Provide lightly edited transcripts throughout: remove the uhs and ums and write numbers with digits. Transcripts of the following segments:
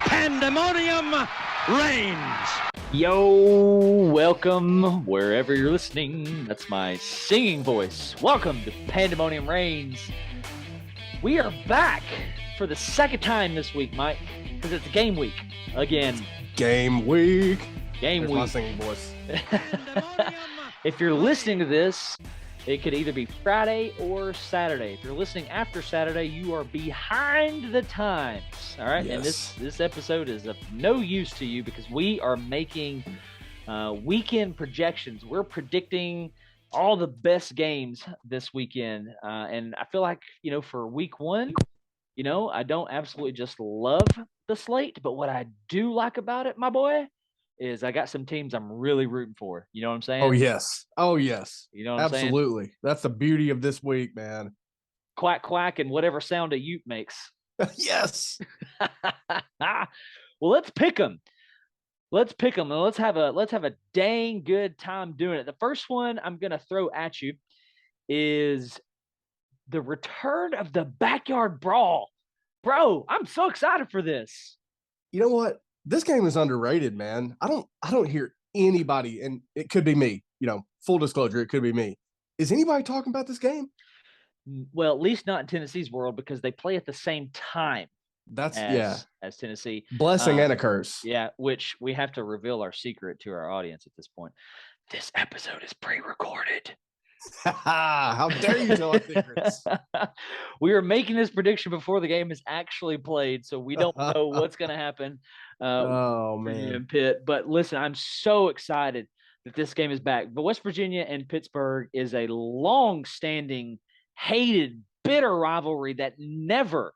Pandemonium Reigns. Yo, welcome wherever you're listening. That's my singing voice. Welcome to Pandemonium Reigns. We are back for the second time this week, Mike, because it's game week again. Game week. Game There's week. My singing voice. If you're listening to this, it could either be Friday or Saturday. If you're listening after Saturday, you are behind the times. All right. Yes. And this episode is of no use to you because we are making weekend projections. We're predicting all the best games this weekend. And I feel like, for week one, I don't absolutely just love the slate, but what I do like about it, my boy, is I got some teams I'm really rooting for. You know what I'm saying? Oh, yes. Oh, yes. You know what I'm saying? Absolutely. That's the beauty of this week, man. Quack, quack, and whatever sound a ute makes. Yes. Well, let's pick them. Let's pick them, and let's have a dang good time doing it. The first one I'm gonna throw at you is the return of the backyard brawl. Bro, I'm so excited for this. You know what? This game is underrated, man. I don't hear anybody, and it could be me, full disclosure, it could be me. Is anybody talking about this game? Well, at least not in Tennessee's world because they play at the same time as Tennessee. Blessing and a curse. Yeah, which we have to reveal our secret to our audience at this point. This episode is pre-recorded. How dare you tell our secrets? We are making this prediction before the game is actually played, so we don't know what's going to happen. Oh, man. In Pitt. But listen, I'm so excited that this game is back. But West Virginia and Pittsburgh is a long-standing, hated, bitter rivalry that never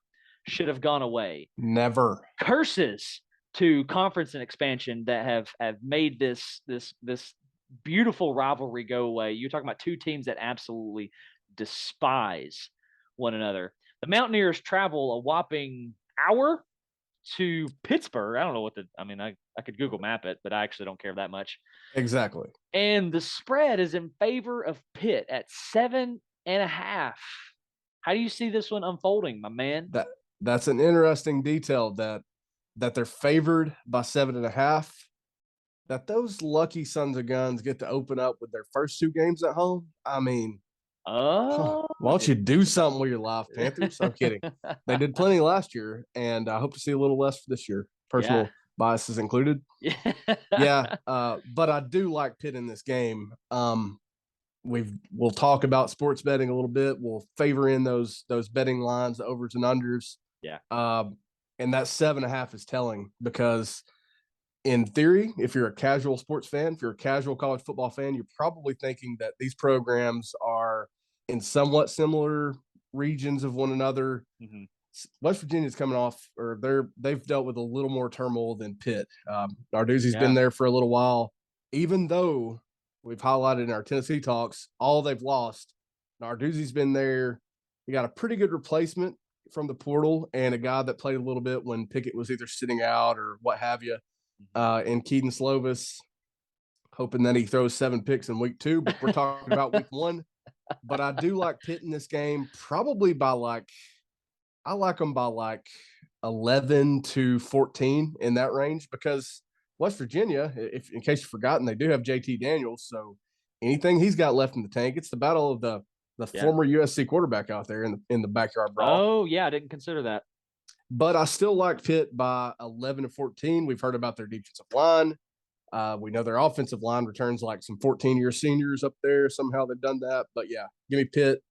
should have gone away. Never. Curses to conference and expansion that have made this beautiful rivalry go away. You're talking about two teams that absolutely despise one another. The Mountaineers travel a whopping hour to Pittsburgh. I don't know I could Google map it, but I actually don't care that much. Exactly. And the spread is in favor of Pitt at 7.5. How do you see this one unfolding, my man? That's an interesting detail that they're favored by 7.5. That those lucky sons of guns get to open up with their first two games at home. I mean, why don't you do something with your life, Panthers? I'm kidding. They did plenty last year, and I hope to see a little less this year. Personal biases included. Yeah. But I do like Pitt in this game. We'll talk about sports betting a little bit. We'll favor in those betting lines, the overs and unders. Yeah. And that 7.5 is telling because in theory, if you're a casual sports fan, if you're a casual college football fan, you're probably thinking that these programs are in somewhat similar regions of one another. Mm-hmm. West Virginia's coming off, or they've dealt with a little more turmoil than Pitt. Narduzzi's been there for a little while, even though we've highlighted in our Tennessee talks all they've lost. Narduzzi's been there. He got a pretty good replacement from the portal and a guy that played a little bit when Pickett was either sitting out or what have you. And Keaton Slovis, hoping that he throws 7 picks in week 2, but we're talking about week 1. But I do like Pitt in this game, probably by I like them by 11 to 14 in that range, because West Virginia, if in case you've forgotten, they do have JT Daniels. So anything he's got left in the tank, it's the battle of the former USC quarterback out there in the backyard brawl. Oh yeah, I didn't consider that. But I still like Pitt by 11 to 14. We've heard about their defensive line. We know their offensive line returns like some 14-year seniors up there. Somehow they've done that. But, yeah, give me Pitt.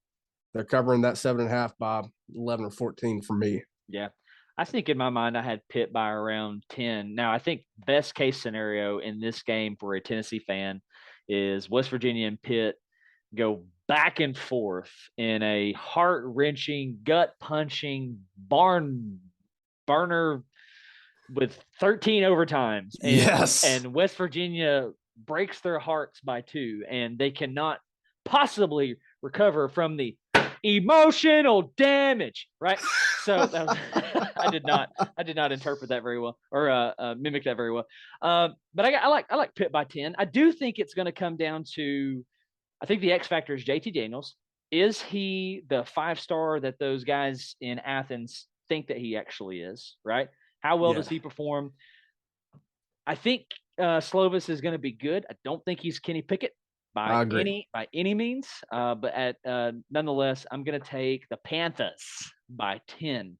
They're covering that 7.5 by 11 or 14 for me. Yeah. I think in my mind I had Pitt by around 10. Now, I think best case scenario in this game for a Tennessee fan is West Virginia and Pitt go back and forth in a heart-wrenching, gut-punching, barn burner with 13 overtimes. And West Virginia breaks their hearts by 2, and they cannot possibly recover from the emotional damage, right? So that was, I did not interpret that very well or mimic that very well. But I like Pitt by 10. I do think it's going to come down to, I think the X factor is JT Daniels. is he the 5-star that those guys in Athens think that he actually is, right? How well does he perform? I think Slovis is going to be good. I don't think he's Kenny Pickett by any means, but nonetheless, I'm going to take the Panthers by 10.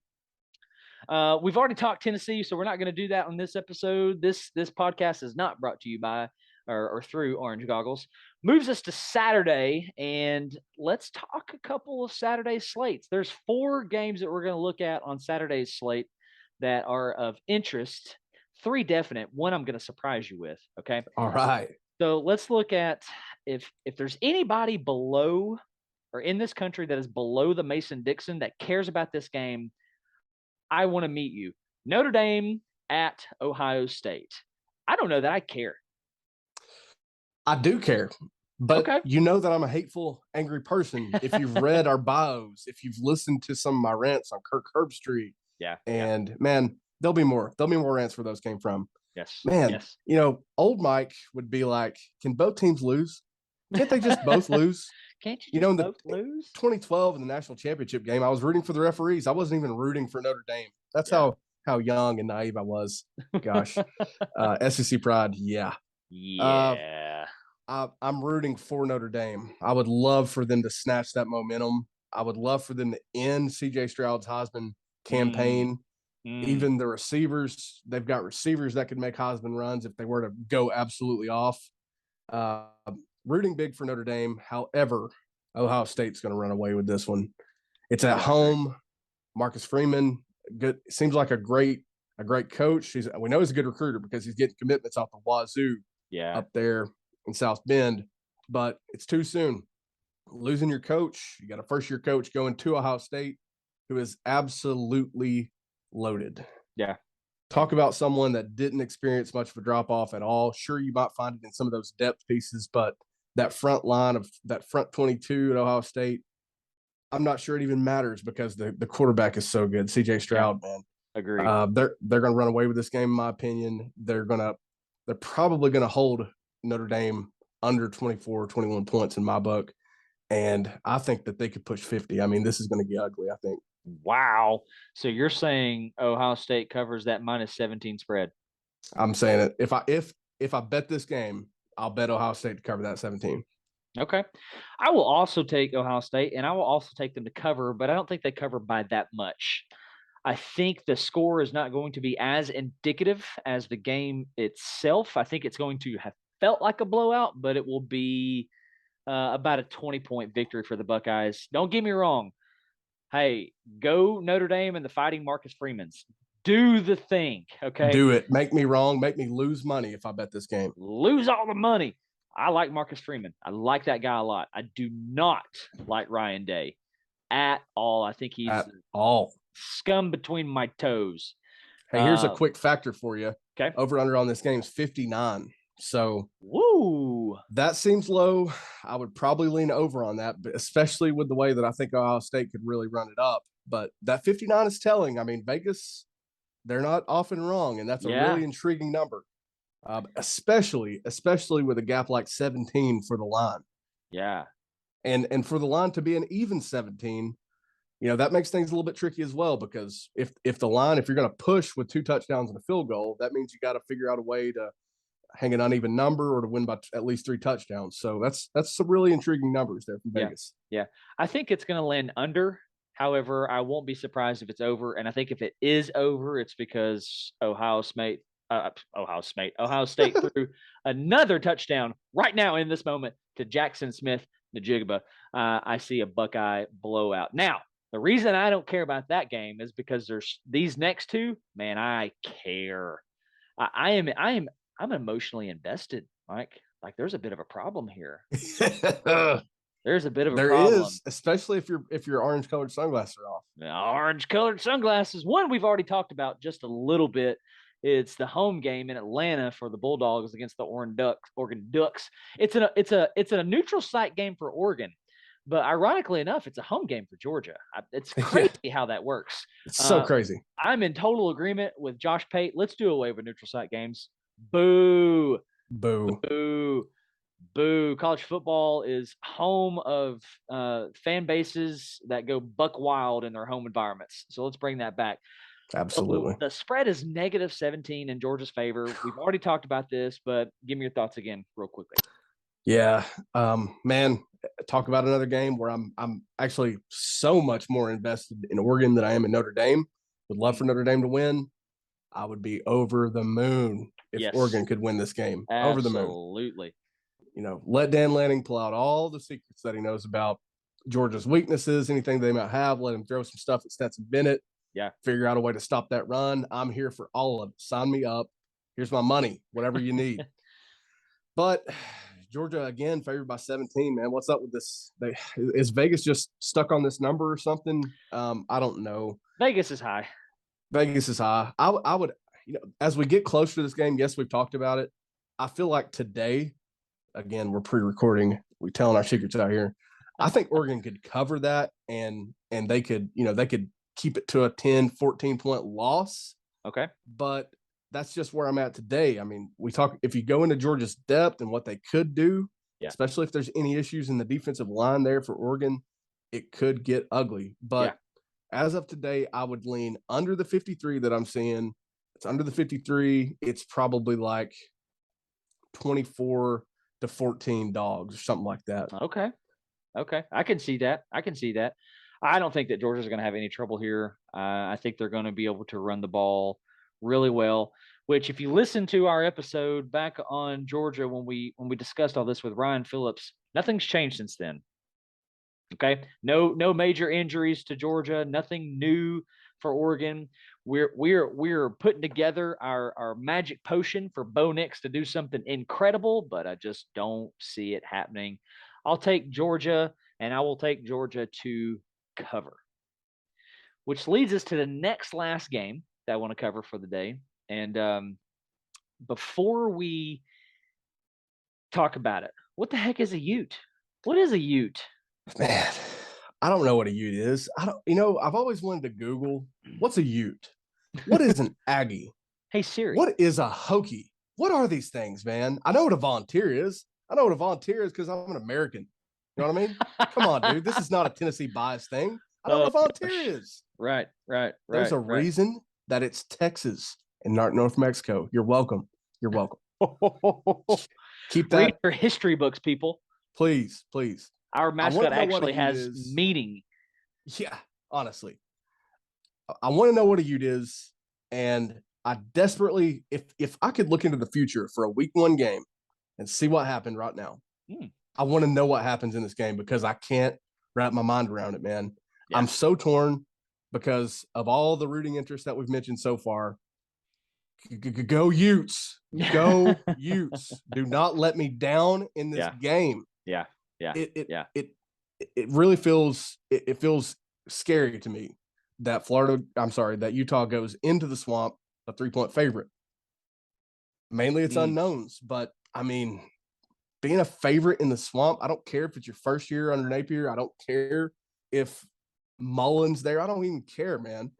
We've already talked Tennessee, so we're not going to do that on this episode. This podcast is not brought to you by or through Orange Goggles. Moves us to Saturday, and let's talk a couple of Saturday slates. There's 4 games that we're going to look at on Saturday's slate that are of interest. 3 definite. 1 I'm going to surprise you with. Okay. All right. So let's look at if there's anybody below or in this country that is below the Mason-Dixon that cares about this game. I want to meet you. Notre Dame at Ohio State. I don't know that I care. I do care, but you know that I'm a hateful, angry person. If you've read our bios, if you've listened to some of my rants on Kirk Herbstreit, man, there'll be more rants where those came from. Yes, man. Yes. You know, old Mike would be like, "Can both teams lose? Can't they just both lose?" Can't you just both lose? 2012 in the national championship game, I was rooting for the referees. I wasn't even rooting for Notre Dame. That's how young and naive I was. Gosh, SEC pride. Yeah. I'm rooting for Notre Dame. I would love for them to snatch that momentum. I would love for them to end C.J. Stroud's Heisman campaign. Even the receivers, they've got receivers that could make Heisman runs if they were to go absolutely off. Rooting big for Notre Dame. However, Ohio State's going to run away with this one. It's at home. Marcus Freeman, good. Seems like a great coach. We know he's a good recruiter because he's getting commitments off the wazoo up there in South Bend, but it's too soon. Losing your coach, you got a first-year coach going to Ohio State who is absolutely loaded. Yeah. Talk about someone that didn't experience much of a drop-off at all. Sure, you might find it in some of those depth pieces, but that front line of that front 22 at Ohio State, I'm not sure it even matters because the quarterback is so good. C.J. Stroud, man. Agree. They're going to run away with this game, in my opinion. They're probably going to hold Notre Dame under 24, 21 points in my book. And I think that they could push 50. I mean, this is going to get ugly, I think. Wow. So you're saying Ohio State covers that -17 spread? I'm saying it. If I bet this game, I'll bet Ohio State to cover that 17. Okay. I will also take Ohio State, and I will also take them to cover, but I don't think they cover by that much. I think the score is not going to be as indicative as the game itself. I think it's going to have felt like a blowout, but it will be about a 20-point victory for the Buckeyes. Don't get me wrong. Hey, go Notre Dame and the Fighting Marcus Freemans. Do the thing, okay? Do it. Make me wrong. Make me lose money if I bet this game. Lose all the money. I like Marcus Freeman. I like that guy a lot. I do not like Ryan Day at all. I think he's scum between my toes. Hey, here's a quick factor for you. Okay. Over under on this game is 59. So that seems low. I would probably lean over on that, but especially with the way that I think Ohio State could really run it up. But that 59 is telling. I mean, Vegas, they're not often wrong, and that's a really intriguing number, especially with a gap like 17 for the line. Yeah. And for the line to be an even 17, that makes things a little bit tricky as well, because if you're going to push with 2 touchdowns and a field goal, that means you got to figure out a way to hang an uneven number or to win by at least 3 touchdowns. So that's some really intriguing numbers there from Vegas. Yeah. I think it's going to land under. However, I won't be surprised if it's over. And I think if it is over, it's because Ohio State threw another touchdown right now in this moment to Jackson Smith-Njigba. I see a Buckeye blowout. Now, the reason I don't care about that game is because there's these next 2. Man, I care. I'm emotionally invested, Mike. Like, there's a bit of a problem here. There's a bit of a problem. There is, especially if your orange-colored sunglasses are off. Orange-colored sunglasses. One we've already talked about just a little bit. It's the home game in Atlanta for the Bulldogs against the Oregon Ducks. It's a neutral site game for Oregon, but ironically enough, it's a home game for Georgia. It's crazy how that works. It's so crazy. I'm in total agreement with Josh Pate. Let's do away with neutral site games. Boo. Boo. Boo. Boo. College football is home of fan bases that go buck wild in their home environments. So let's bring that back. Absolutely. The spread is -17 in Georgia's favor. We've already talked about this, but give me your thoughts again real quickly. Yeah. Man, talk about another game where I'm actually so much more invested in Oregon than I am in Notre Dame. Would love for Notre Dame to win. I would be over the moon if Oregon could win this game. Over the moon. Absolutely. Let Dan Lanning pull out all the secrets that he knows about Georgia's weaknesses, anything they might have. Let him throw some stuff at Stetson Bennett. Yeah. Figure out a way to stop that run. I'm here for all of it. Sign me up. Here's my money, whatever you need. But Georgia, again, favored by 17, man. What's up with this? Is Vegas just stuck on this number or something? I don't know. Vegas is high. Vegas is high. I would, as we get closer to this game, yes, we've talked about it. I feel like today, again, we're pre-recording. We're telling our secrets out here. I think Oregon could cover that and they could, they could keep it to a 10, 14-point loss. Okay. But that's just where I'm at today. I mean, if you go into Georgia's depth and what they could do, especially if there's any issues in the defensive line there for Oregon, it could get ugly. But as of today, I would lean under the 53 that I'm seeing. It's under the 53. It's probably like 24 to 14 dogs or something like that. Okay. I can see that. I don't think that Georgia's going to have any trouble here. I think they're going to be able to run the ball really well, which if you listen to our episode back on Georgia when we discussed all this with Ryan Phillips, nothing's changed since then. Okay. No major injuries to Georgia, nothing new for Oregon. We're putting together our magic potion for Bo Nix to do something incredible, but I just don't see it happening. I'll take Georgia, and I will take Georgia to cover, which leads us to the last game that I want to cover for the day. And before we talk about it, what the heck is a Ute? What is a Ute? Man, I don't know what a Ute is. I've always wanted to Google what's a Ute. What is an Aggie? Hey Siri. What is a Hokie? What are these things, man? I know what a volunteer is. I know what a volunteer is because I'm an American. You know what I mean? Come on, dude. This is not a Tennessee bias thing. I know what a volunteer is. Right. There's a reason that it's Texas and not North Mexico. You're welcome. Keep that. Read your history books, people. Please. Our mascot actually has meaning. Yeah, honestly. I want to know what a Ute is, and I desperately, if I could look into the future for a week 1 game and see what happened right now, I want to know what happens in this game because I can't wrap my mind around it, man. Yeah. I'm so torn because of all the rooting interest that we've mentioned so far. Go Utes. Go Utes. Do not let me down in this game. Yeah. It really feels it feels scary to me that Utah goes into the swamp a 3-point favorite. Mainly it's unknowns, but I mean, being a favorite in the swamp, I don't care if it's your first year under Napier. I don't care if Mullen's there. I don't even care, man.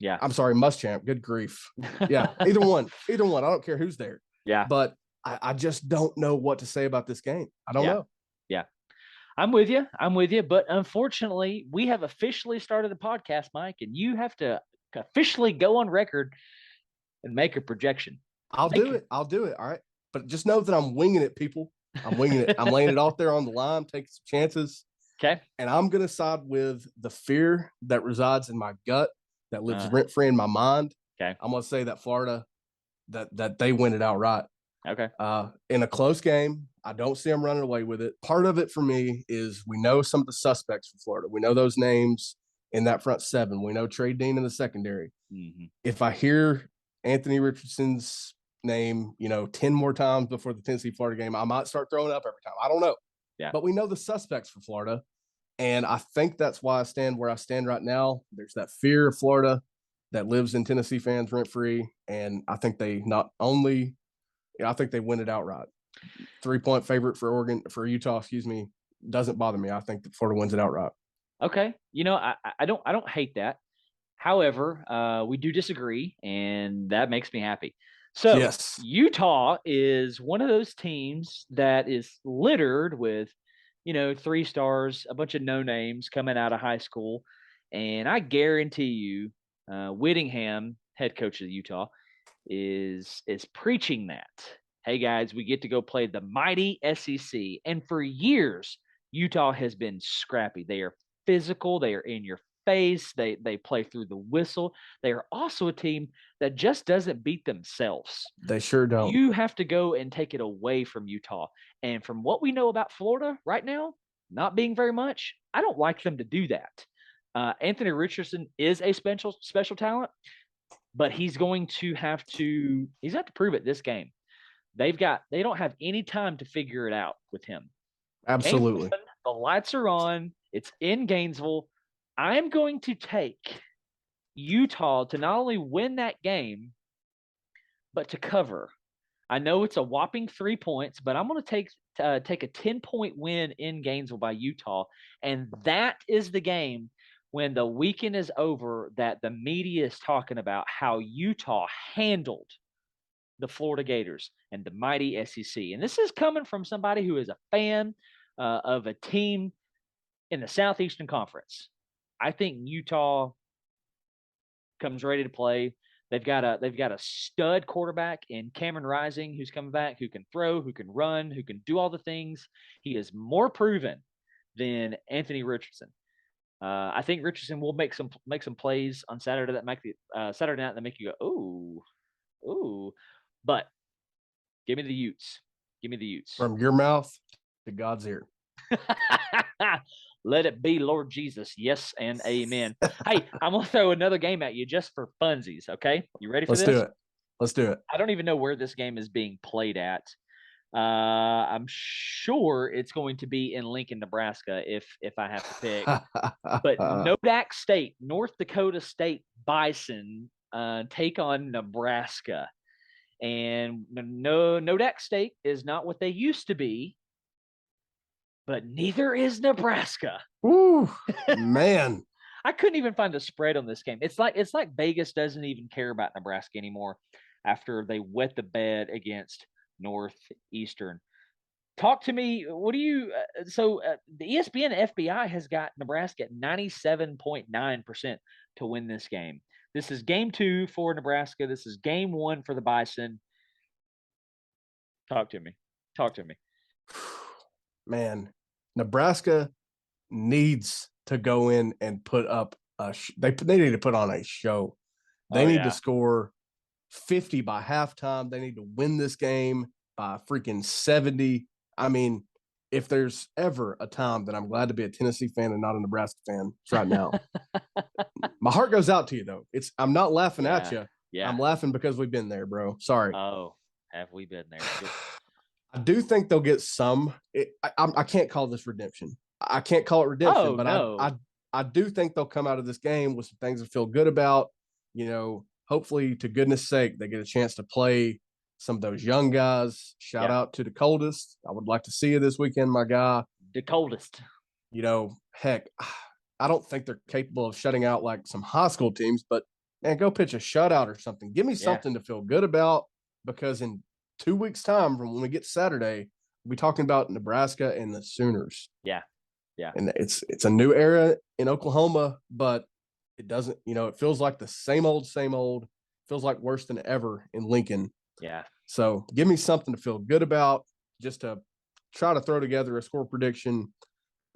Yeah. I'm sorry, Muschamp. Good grief. Yeah. Either one. I don't care who's there. Yeah. But I just don't know what to say about this game. I don't know. Yeah. I'm with you. But unfortunately, we have officially started the podcast, Mike, and you have to officially go on record and make a projection. I'll do it. All right. But just know that I'm winging it, people. I'm winging it. I'm laying it out there on the line, taking some chances. Okay. And I'm going to side with the fear that resides in my gut that lives rent-free in my mind. Okay. I'm going to say that Florida, that they win it outright. Okay. In a close game, I don't see them running away with it. Part of it for me is we know some of the suspects for Florida. We know those names in that front 7. We know Trey Dean in the secondary. Mm-hmm. If I hear Anthony Richardson's name, 10 more times before the Tennessee-Florida game, I might start throwing up every time. I don't know. Yeah. But we know the suspects for Florida. And I think that's why I stand where I stand right now. There's that fear of Florida that lives in Tennessee fans rent-free. And I think they I think they win it outright. 3-point favorite for Utah, doesn't bother me. I think that Florida wins it outright. Okay. I don't hate that. However, we do disagree, and that makes me happy. So Yes. Utah is one of those teams that is littered with, 3 stars, a bunch of no names coming out of high school. And I guarantee you, Whittingham, head coach of Utah, is preaching that. Hey guys, we get to go play the mighty SEC. And for years, Utah has been scrappy. They are physical, they are in your face, they play through the whistle. They are also a team that just doesn't beat themselves. They sure don't. You have to go and take it away from Utah. And from what we know about Florida right now, not being very much, I don't like them to do that. Anthony Richardson is a special talent, but he's going to have to prove it this game. They don't have any time to figure it out with him. Absolutely. The lights are on. It's in Gainesville. I'm going to take Utah to not only win that game, but to cover. I know it's a whopping 3 points, but I'm going to take a 10-point win in Gainesville by Utah. And that is the game when the weekend is over that the media is talking about how Utah handled the Florida Gators and the mighty SEC. And this is coming from somebody who is a fan of a team in the Southeastern Conference. I think Utah comes ready to play. They've got a stud quarterback in Cameron Rising who's coming back, who can throw, who can run, who can do all the things. He is more proven than Anthony Richardson. I think Richardson will make some plays on Saturday that make Saturday night that make you go, ooh. But give me the Utes. Give me the Utes. From your mouth to God's ear. Let it be, Lord Jesus. Yes and amen. Hey, I'm going to throw another game at you just for funsies, okay? You ready for this? Let's do it. I don't even know where this game is being played at. I'm sure it's going to be in Lincoln, Nebraska, if I have to pick. But Nodak State, North Dakota State Bison take on Nebraska. And Nodak State is not what they used to be, but neither is Nebraska. Ooh, man. I couldn't even find a spread on this game. It's like Vegas doesn't even care about Nebraska anymore after they wet the bed against Northeastern. Talk to me. What do you? The ESPN FBI has got Nebraska at 97.9% to win this game. This is game 2 for Nebraska. This is game 1 for the Bison. Talk to me. Man, Nebraska needs to go in and put up they need to put on a show. They need to score 50 by halftime. They need to win this game by freaking 70. I mean, if there's ever a time that I'm glad to be a Tennessee fan and not a Nebraska fan, it's right now. My heart goes out to you, though. I'm not laughing at you. Yeah. I'm laughing because we've been there, bro. Sorry. Oh, have we been there? I do think they'll get some. I can't call this redemption. I can't call it redemption, but no. I do think they'll come out of this game with some things to feel good about. Hopefully, to goodness sake, they get a chance to play some of those young guys. Shout out to the coldest. I would like to see you this weekend, my guy. The coldest. Heck, I don't think they're capable of shutting out like some high school teams, but man, go pitch a shutout or something. Give me something to feel good about, because in 2 weeks' time from when we get Saturday, we'll be talking about Nebraska and the Sooners. Yeah. And it's a new era in Oklahoma, but it doesn't, it feels like the same old, feels like worse than ever in Lincoln. Yeah. So give me something to feel good about, just to try to throw together a score prediction.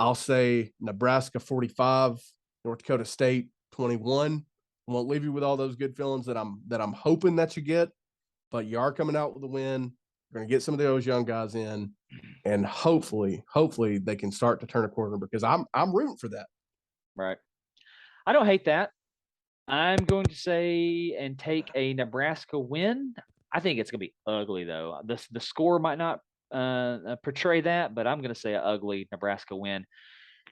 I'll say Nebraska 45, North Dakota State 21. I won't leave you with all those good feelings that I'm hoping that you get, but you are coming out with a win. You're going to get some of those young guys in, and hopefully they can start to turn a corner, because I'm rooting for that. Right. I don't hate that. I'm going to say and take a Nebraska win. I think it's going to be ugly, though. The score might not portray that, but I'm going to say an ugly Nebraska win.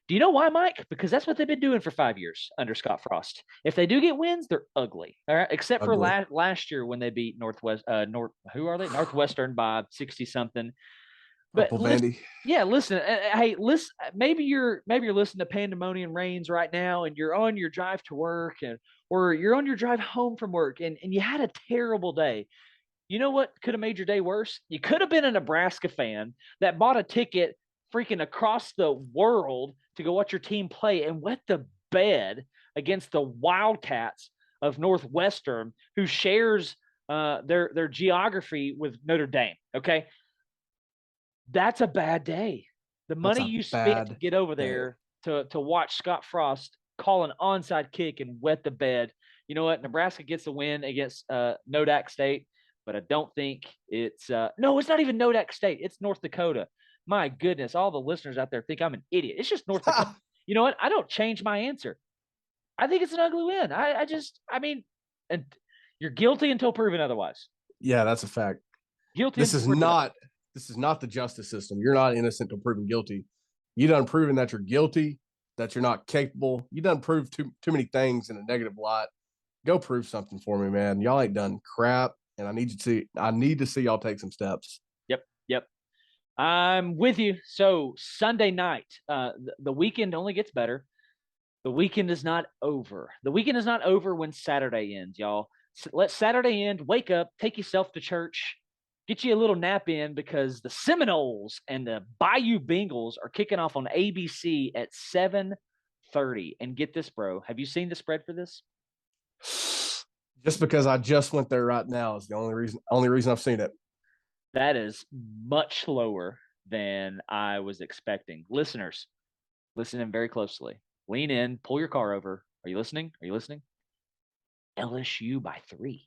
Do you know why, Mike? Because that's what they've been doing for 5 years under Scott Frost. If they do get wins, they're ugly. All right, except for last year when they beat Northwestern by 60-something. But listen, hey, listen. Maybe you're listening to Pandemonium Reigns right now, and you're on your drive to work, or you're on your drive home from work, and you had a terrible day. You know what could have made your day worse? You could have been a Nebraska fan that bought a ticket freaking across the world to go watch your team play and wet the bed against the Wildcats of Northwestern, who shares their geography with Notre Dame. Okay, that's a bad day. The money you spent to get over there to watch Scott Frost call an onside kick and wet the bed. You know what? Nebraska gets the win against Nodak State, but I don't think it's no, it's not even Nodak State. It's North Dakota. My goodness, all the listeners out there think I'm an idiot. It's just North Dakota. You know what? I don't change my answer. I think it's an ugly win. I mean, and you're guilty until proven otherwise. Yeah, that's a fact. Guilty. This is not the justice system. You're not innocent until proven guilty. You done proven that you're guilty, that you're not capable. You done proved too many things in a negative light. Go prove something for me, man. Y'all ain't done crap, and I need to see y'all take some steps. Yep. I'm with you. So Sunday night, the weekend only gets better. The weekend is not over. The weekend is not over when Saturday ends, y'all. So let Saturday end. Wake up, take yourself to church, get you a little nap in, because the Seminoles and the Bayou Bengals are kicking off on ABC at 7:30. And get this, bro. Have you seen the spread for this? Just because I just went there right now is the only reason I've seen it. That is much lower than I was expecting. Listeners, listen in very closely. Lean in, pull your car over. Are you listening? Are you listening? LSU by 3.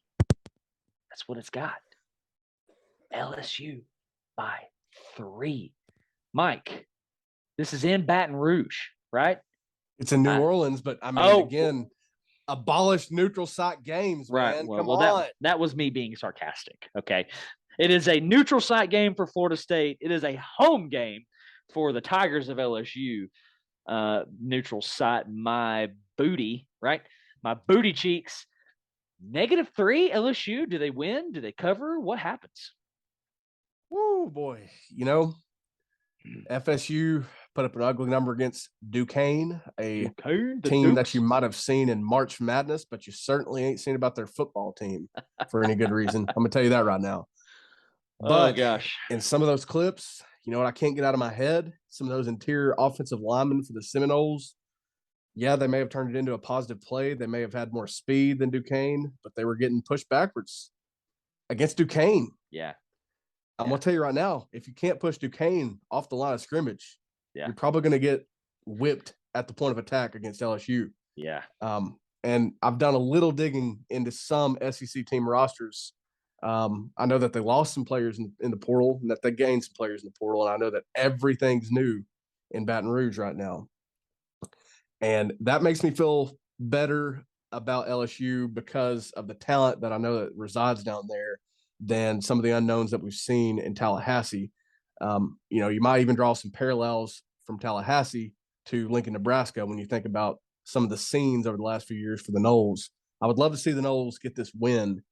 That's what it's got. LSU by 3. Mike, this is in Baton Rouge, right? It's in New Orleans, but I mean, again, abolish neutral site games, right, man. Well, Come on. That was me being sarcastic, okay? It is a neutral site game for Florida State. It is a home game for the Tigers of LSU. Neutral site, my booty, right? My booty cheeks. -3 LSU. Do they win? Do they cover? What happens? Woo, boy. You know, FSU put up an ugly number against Duquesne, a team that you might have seen in March Madness, but you certainly ain't seen about their football team for any good reason. I'm going to tell you that right now. But gosh, in some of those clips, you know what I can't get out of my head? Some of those interior offensive linemen for the Seminoles, yeah, they may have turned it into a positive play. They may have had more speed than Duquesne, but they were getting pushed backwards against Duquesne. Yeah. I'm going to tell you right now, if you can't push Duquesne off the line of scrimmage, you're probably going to get whipped at the point of attack against LSU. Yeah. And I've done a little digging into some SEC team rosters. I know that they lost some players in the portal and that they gained some players in the portal. And I know that everything's new in Baton Rouge right now. And that makes me feel better about LSU because of the talent that I know that resides down there than some of the unknowns that we've seen in Tallahassee. You know, you might even draw some parallels from Tallahassee to Lincoln, Nebraska when you think about some of the scenes over the last few years for the Noles. I would love to see the Noles get this win.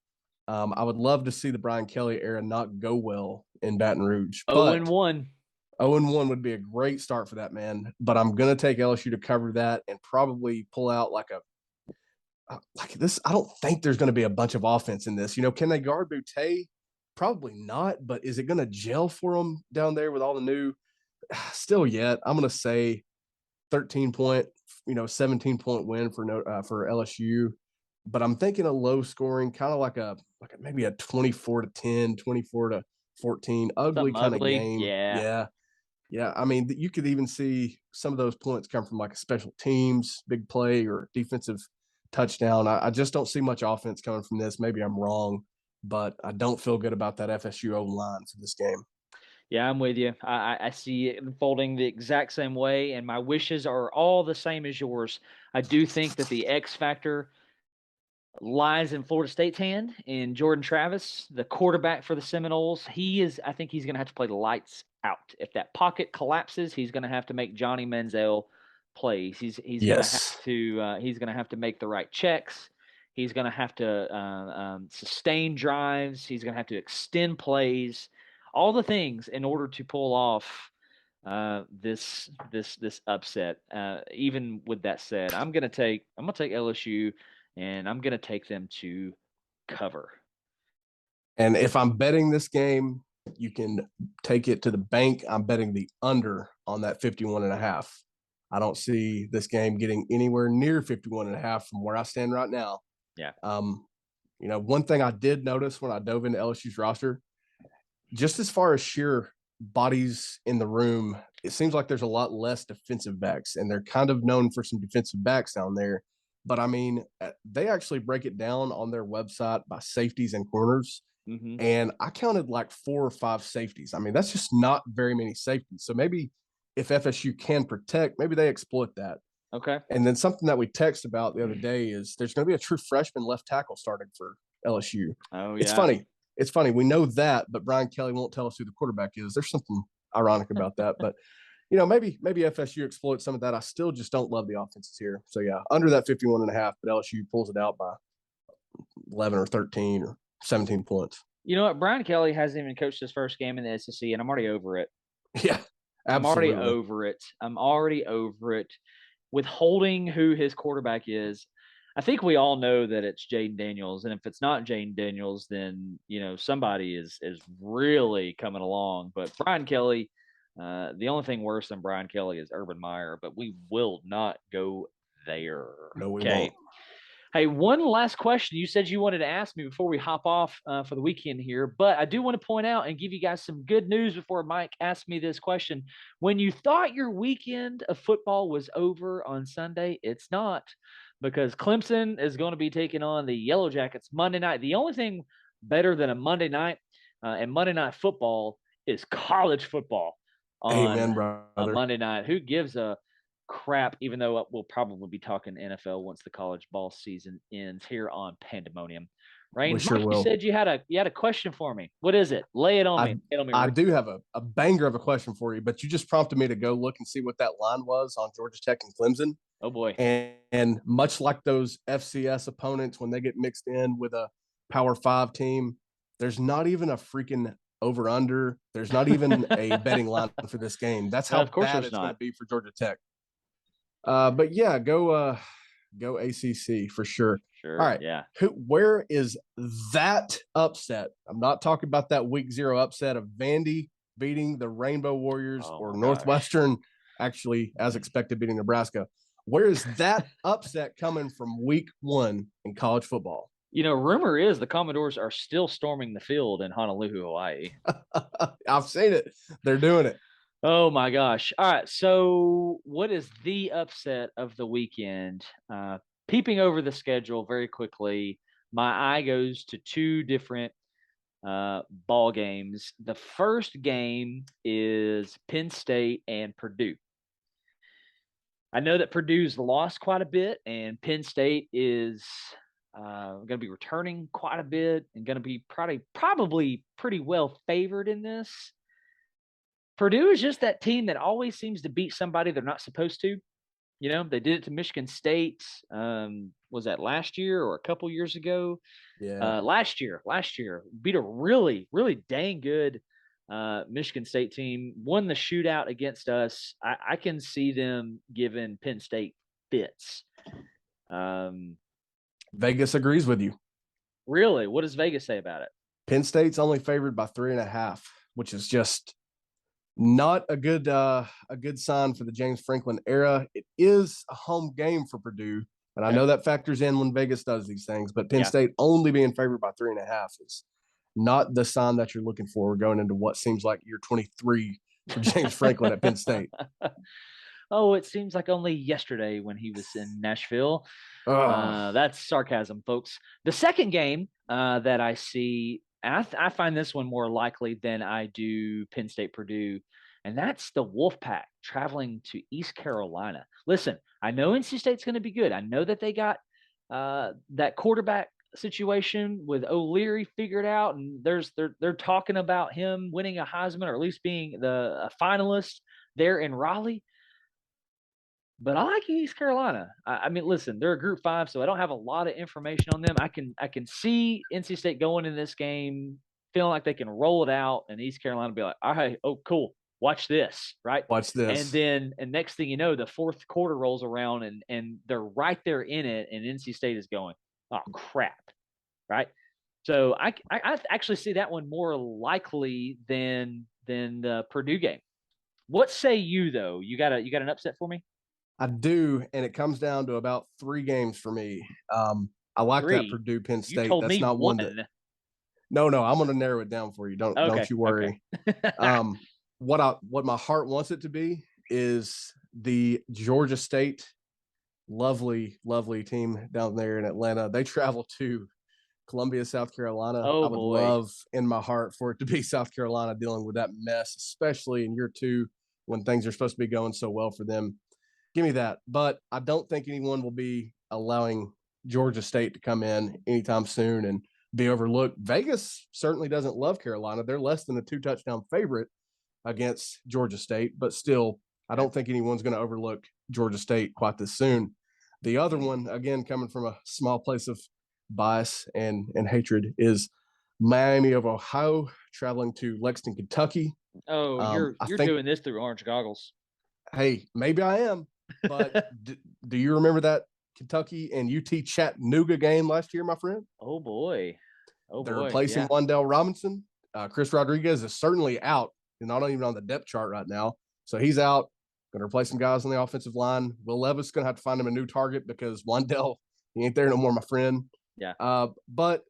I would love to see the Brian Kelly era not go well in Baton Rouge. 0-1. 0-1 would be a great start for that, man. But I'm going to take LSU to cover that and probably pull out like this. I don't think there's going to be a bunch of offense in this. You know, can they guard Boutte? Probably not. But is it going to gel for them down there with all the new? Still yet. I'm going to say 13-point, 17-point win for LSU. But I'm thinking a low scoring, kind of like maybe a 24-10, 24-14, ugly kind of game. Yeah. I mean, you could even see some of those points come from like a special teams, big play, or defensive touchdown. I just don't see much offense coming from this. Maybe I'm wrong, but I don't feel good about that FSU O-line for this game. Yeah, I'm with you. I see it unfolding the exact same way, and my wishes are all the same as yours. I do think that the X factor lies in Florida State's hand in Jordan Travis, the quarterback for the Seminoles. I think he's going to have to play the lights out. If that pocket collapses, he's going to have to make Johnny Manziel plays. He's going to have to make the right checks. He's going to have to sustain drives. He's going to have to extend plays. All the things in order to pull off this upset. Even with that said, I'm gonna take LSU, and I'm gonna take them to cover. And if I'm betting this game, you can take it to the bank. I'm betting the under on that 51.5. I don't see this game getting anywhere near 51.5 from where I stand right now. Yeah. One thing I did notice when I dove into LSU's roster, just as far as sheer bodies in the room, it seems like there's a lot less defensive backs, and they're kind of known for some defensive backs down there. But I mean, they actually break it down on their website by safeties and corners. Mm-hmm. And I counted like 4 or 5 safeties. I mean, that's just not very many safeties. So maybe if FSU can protect, maybe they exploit that. Okay. And then something that we texted about the other day is there's going to be a true freshman left tackle starting for LSU. Oh, yeah. It's funny. It's funny. We know that, but Brian Kelly won't tell us who the quarterback is. There's something ironic about that. But, maybe FSU exploits some of that. I still just don't love the offenses here. So, yeah, under that 51.5, but LSU pulls it out by 11 or 13 or 17 points. You know what? Brian Kelly hasn't even coached his first game in the SEC, and I'm already over it. Yeah, absolutely. I'm already over it. Withholding who his quarterback is, I think we all know that it's Jaden Daniels, and if it's not Jaden Daniels, then somebody is really coming along. But Brian Kelly, the only thing worse than Brian Kelly is Urban Meyer, but we will not go there. No, we won't. Hey, one last question. You said you wanted to ask me before we hop off for the weekend here, but I do want to point out and give you guys some good news before Mike asked me this question. When you thought your weekend of football was over on Sunday, it's not, because Clemson is going to be taking on the Yellow Jackets Monday night. The only thing better than a Monday night and Monday night football is college football on a Monday night. Who gives a crap, even though we'll probably be talking NFL once the college ball season ends here on Pandemonium Reigns. Sure, Mike, you said you had a question for me. What is it? Lay it on me. I do have a banger of a question for you, but you just prompted me to go look and see what that line was on Georgia Tech and Clemson. Oh boy. And much like those FCS opponents, when they get mixed in with a Power 5 team, there's not even a freaking over under. There's not even a betting line for this game. That's how bad it's going to be for Georgia Tech. But yeah, go ACC for sure. Sure. All right. Yeah. Where is that upset? I'm not talking about that week 0 upset of Vandy beating the Rainbow Warriors or Northwestern, actually, as expected, beating Nebraska. Where is that upset coming from week 1 in college football? Rumor is the Commodores are still storming the field in Honolulu, Hawaii. I've seen it. They're doing it. Oh my gosh. All right. So what is the upset of the weekend? Peeping over the schedule very quickly, my eye goes to 2 different ball games. The first game is Penn State and Purdue. I know that Purdue's lost quite a bit, and Penn State is going to be returning quite a bit and going to be probably pretty well favored in this. Purdue is just that team that always seems to beat somebody they're not supposed to. They did it to Michigan State. Was that last year or a couple years ago? Yeah. Last year beat a really, really dang good Michigan State team. Won the shootout against us. I can see them giving Penn State fits. Vegas agrees with you. Really? What does Vegas say about it? Penn State's only favored by 3.5, which is just not a good sign for the James Franklin era. It is a home game for Purdue, and I know that factors in when Vegas does these things, but Penn State only being favored by 3.5 is not the sign that you're looking for going into what seems like year 23 for James Franklin at Penn State. Oh, it seems like only yesterday when he was in Nashville. That's sarcasm, folks. The second game that I see, I find this one more likely than I do Penn State Purdue, and that's the Wolfpack traveling to East Carolina. Listen, I know NC State's going to be good. I know that they got that quarterback situation with O'Leary figured out, and they're talking about him winning a Heisman or at least being a finalist there in Raleigh. But I like East Carolina. I mean, listen, they're a Group 5, so I don't have a lot of information on them. I can see NC State going in this game, feeling like they can roll it out, and East Carolina be like, all right, oh, cool, watch this, right? Watch this. And next thing you know, the fourth quarter rolls around, and they're right there in it, and NC State is going, oh, crap, right? So I actually see that one more likely than the Purdue game. What say you though? You got an upset for me? I do, and it comes down to about 3 games for me. I like that Three. Purdue Penn You State. told That's me not one that. one. No, I'm going to narrow it down for you. Don't Okay. you worry. Okay. What my heart wants it to be is the Georgia State, lovely team down there in Atlanta. They travel to Columbia, South Carolina. Oh I would boy. love in my heart for it to be South Carolina dealing with that mess, especially in year 2 when things are supposed to be going so well for them. Give me that. But I don't think anyone will be allowing Georgia State to come in anytime soon and be overlooked. Vegas certainly doesn't love Carolina. They're less than a 2-touchdown favorite against Georgia State, but still, I don't think anyone's going to overlook Georgia State quite this soon. The other one, again, coming from a small place of bias and hatred, is Miami of Ohio traveling to Lexington, Kentucky. Oh, you're I think, doing this through orange goggles. hey, maybe I am, but do you remember that Kentucky and UT Chattanooga game last year, my friend? Oh boy. Oh They're boy. replacing Yeah. Wandale Robinson. Chris Rodriguez is certainly out, and not even on the depth chart right now. So he's out. Going to replace some guys on the offensive line. Will Levis going to have to find him a new target because Wandale, he ain't there no more, my friend. Yeah. But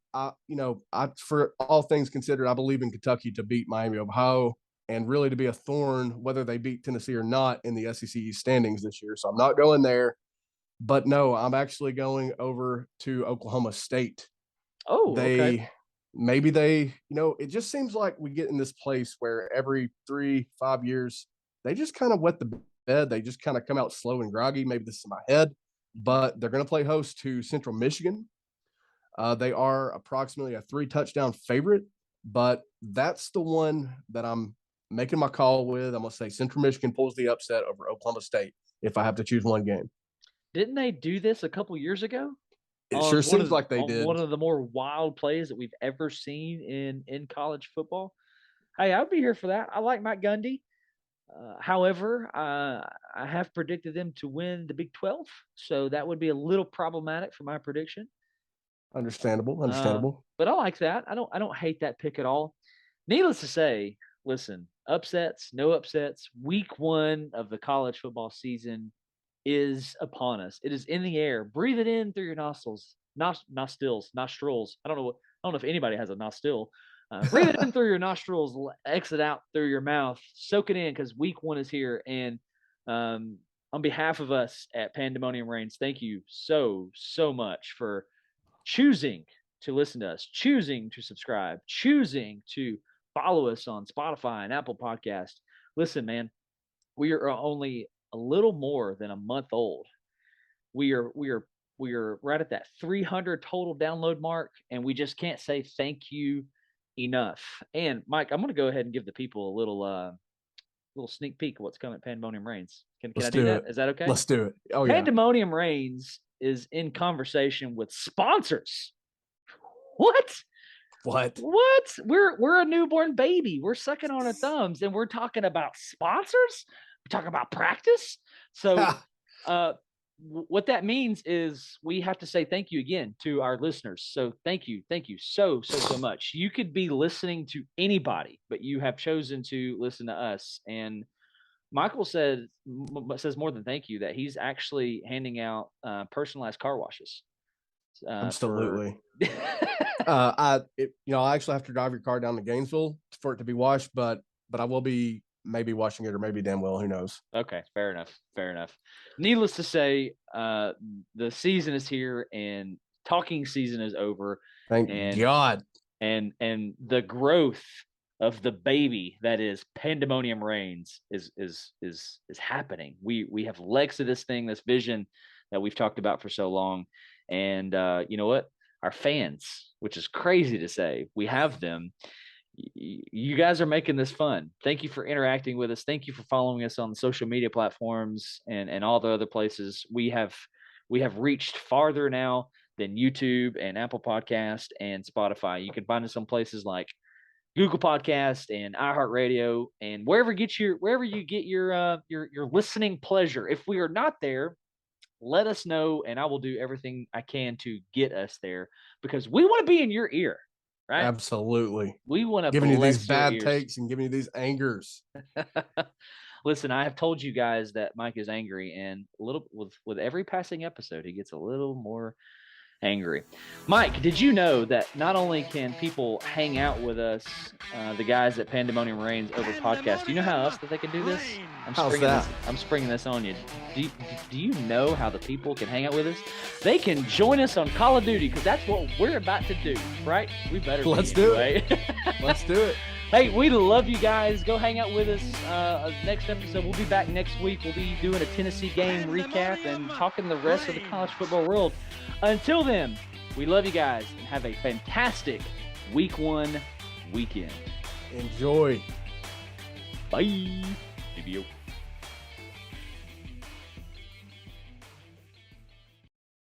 for all things considered, I believe in Kentucky to beat Miami of Ohio and really to be a thorn, whether they beat Tennessee or not, in the SEC Standings this year. So I'm not going there. But no, I'm actually going over to Oklahoma State. Oh, okay. It just seems like we get in this place where every 3-5 years, they just kind of wet the bed. They just kind of come out slow and groggy. Maybe this is in my head, but they're going to play host to Central Michigan. They are approximately a 3-touchdown favorite, but that's the one that I'm making my call with. I'm going to say Central Michigan pulls the upset over Oklahoma State if I have to choose one game. Didn't they do this a couple years ago? It sure seems like they on did. one of the more wild plays that we've ever seen in college football. Hey, I'd be here for that. I like Mike Gundy. However, I have predicted them to win the Big 12, so that would be a little problematic for my prediction. Understandable. But I like that. I don't hate that pick at all. Needless to say, listen, upsets, no upsets. Week 1 of the college football season is upon us. It is in the air. Breathe it in through your nostrils. Nostrils. I don't know if anybody has a nostril. Breathe it in through your nostrils, exit out through your mouth. Soak it in because week 1 is here. And on behalf of us at Pandemonium Reigns, thank you so much for choosing to listen to us, choosing to subscribe, choosing to follow us on Spotify and Apple Podcast. Listen, man, we are only a little more than a month old. We are right at that 300 total download mark, and we just can't say thank you enough. And Mike, I'm going to go ahead and give the people a little sneak peek of what's coming at Pandemonium Reigns. Can I do that? Is that okay? Let's do it. Oh yeah. Pandemonium Reigns is in conversation with sponsors. What? We're a newborn baby. We're sucking on our thumbs, and we're talking about sponsors. We're talking about practice. So, what that means is we have to say thank you again to our listeners. So thank you so much. You could be listening to anybody, but you have chosen to listen to us. And Michael says more than thank you that he's actually handing out personalized car washes. Absolutely. I actually have to drive your car down to Gainesville for it to be washed, but I will be maybe washing it, or maybe damn well, who knows. Okay, fair enough. Needless to say, the season is here and talking season is over. Thank God. And the growth of the baby that is Pandemonium Reigns is happening. We have legs to this thing, this vision that we've talked about for so long. And you know what? Our fans, which is crazy to say, we have them. You guys are making this fun. Thank you for interacting with us. Thank you for following us on the social media platforms and all the other places. We have reached farther now than YouTube and Apple Podcast and Spotify. You can find us on places like Google Podcast and iHeartRadio and wherever you get your listening pleasure. If we are not there, let us know, and I will do everything I can to get us there because we want to be in your ear. right? Absolutely. We want to giving you these bless bad your ears. takes and giving you these angers. Listen, I have told you guys that Mike is angry, and a little with every passing episode, he gets a little more angry. Mike, did you know that not only can people hang out with us, the guys at Pandemonium Reigns over podcast, do you know how else that they can do this? I'm springing this on you. Do you know how the people can hang out with us? They can join us on Call of Duty, because that's what we're about to do, right? We better. Let's do it. Let's do it. Hey, we love you guys. Go hang out with us. Next episode, we'll be back next week. We'll be doing a Tennessee game recap and talking the rest of the college football world. Until then, we love you guys and have a fantastic Week 1 weekend. Enjoy. Bye. BBO.